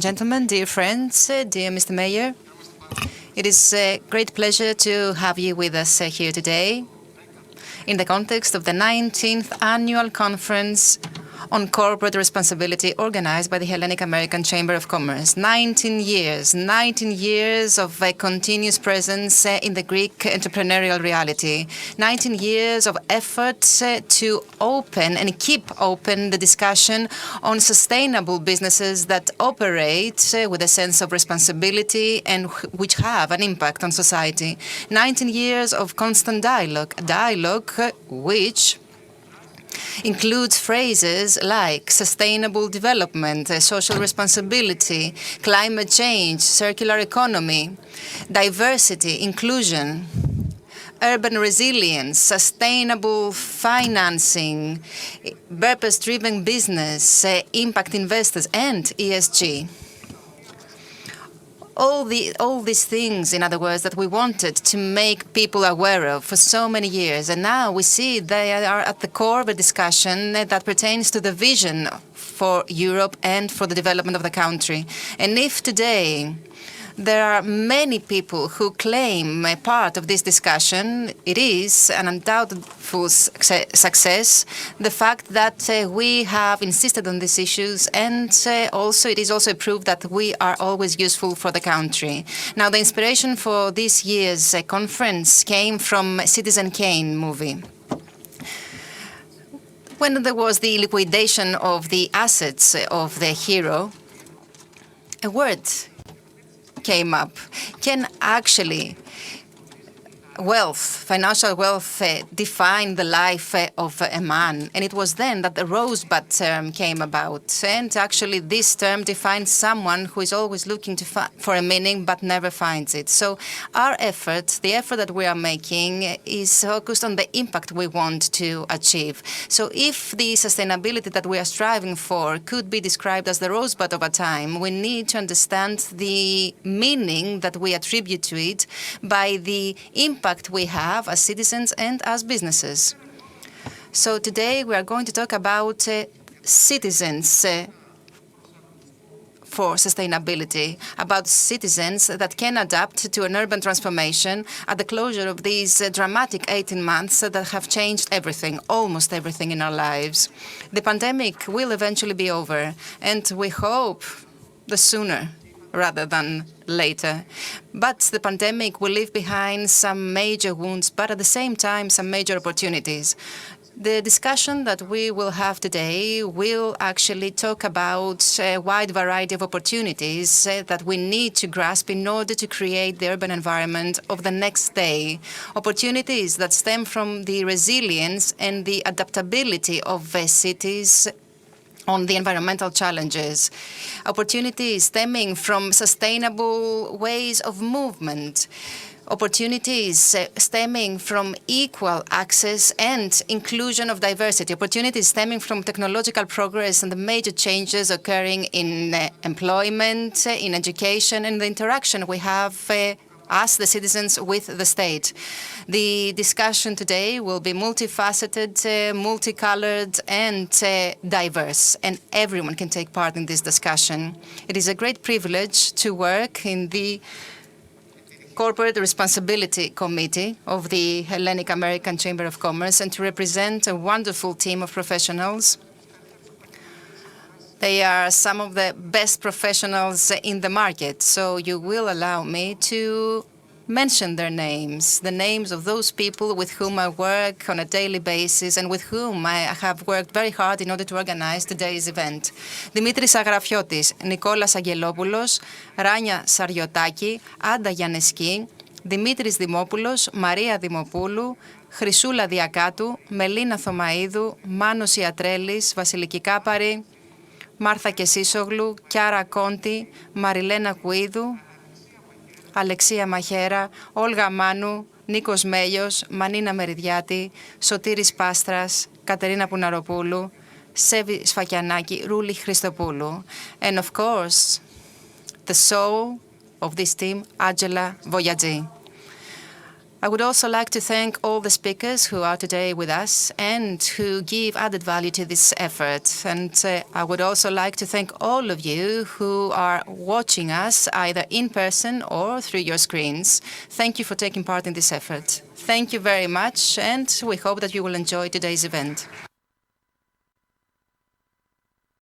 Gentlemen, dear friends, dear Mr. Mayor, it is a great pleasure to have you with us here today in the context of the 19th Annual Conference on Corporate Responsibility organized by the Hellenic American Chamber of Commerce. 19 years of a continuous presence in the Greek entrepreneurial reality. 19 years of effort to open and keep open the discussion on sustainable businesses that operate with a sense of responsibility and which have an impact on society. 19 years of constant dialogue, which includes phrases like sustainable development, social responsibility, climate change, circular economy, diversity, inclusion, urban resilience, sustainable financing, purpose-driven business, impact investors, and ESG. All these things, in other words, that we wanted to make people aware of for so many years. And now we see they are at the core of a discussion that pertains to the vision for Europe and for the development of the country. And if today there are many people who claim a part of this discussion, it is an undoubted success, the fact that we have insisted on these issues, and it is also a proof that we are always useful for the country. Now, the inspiration for this year's conference came from Citizen Kane movie. When there was the liquidation of the assets of the hero, a word came up. Can actually financial wealth, define the life of a man? And it was then that the rosebud term came about. And actually this term defines someone who is always looking for a meaning but never finds it. So our effort, the effort that we are making, is focused on the impact we want to achieve. So if the sustainability that we are striving for could be described as the rosebud of a time, we need to understand the meaning that we attribute to it by the impact we have as citizens and as businesses. So today we are going to talk about citizens for sustainability, about citizens that can adapt to an urban transformation at the closure of these dramatic 18 months that have changed everything, almost everything in our lives. The pandemic will eventually be over, and we hope the sooner rather than later. But the pandemic will leave behind some major wounds, but at the same time, some major opportunities. The discussion that we will have today will actually talk about a wide variety of opportunities that we need to grasp in order to create the urban environment of the next day. Opportunities that stem from the resilience and the adaptability of cities on the environmental challenges, opportunities stemming from sustainable ways of movement, opportunities stemming from equal access and inclusion of diversity, opportunities stemming from technological progress and the major changes occurring in employment, in education, and the interaction we have us, the citizens, with the state. The discussion today will be multifaceted, multicolored, and diverse, and everyone can take part in this discussion. It is a great privilege to work in the Corporate Responsibility Committee of the Hellenic American Chamber of Commerce and to represent a wonderful team of professionals. They are some of the best professionals in the market, so you will allow me to mention their names, the names of those people with whom I work on a daily basis and with whom I have worked very hard in order to organize today's event. Δημήτρης Αγραφιώτης, Νικόλας Αγγελόπουλος, Ράνια Σαριωτάκη, Άντα Γιαννεσκή, Δημήτρης Δημόπουλος, Μαρία Δημοπούλου, Χρυσούλα Διακάτου, Μελίνα Θωμαΐδου, Μάνος Ιατρέλης, Βασιλική Κάπαρη, Μάρθα Κεσίσογλου, Κιάρα Κόντι, Μαριλένα Κουίδου, Αλεξία Μαχέρα, Όλγα Μάνου, Νίκος Μέλιος, Μανίνα Μεριδιάτη, Σωτήρης Πάστρας, Κατερίνα Πουναροπούλου, Σέβη Σφακιανάκη, Ρούλη Χριστοπούλου. And of course, the soul of this team, Angela Voyagee. I would also like to thank all the speakers who are today with us and who give added value to this effort. And I would also like to thank all of you who are watching us either in person or through your screens. Thank you for taking part in this effort. Thank you very much, and we hope that you will enjoy today's event.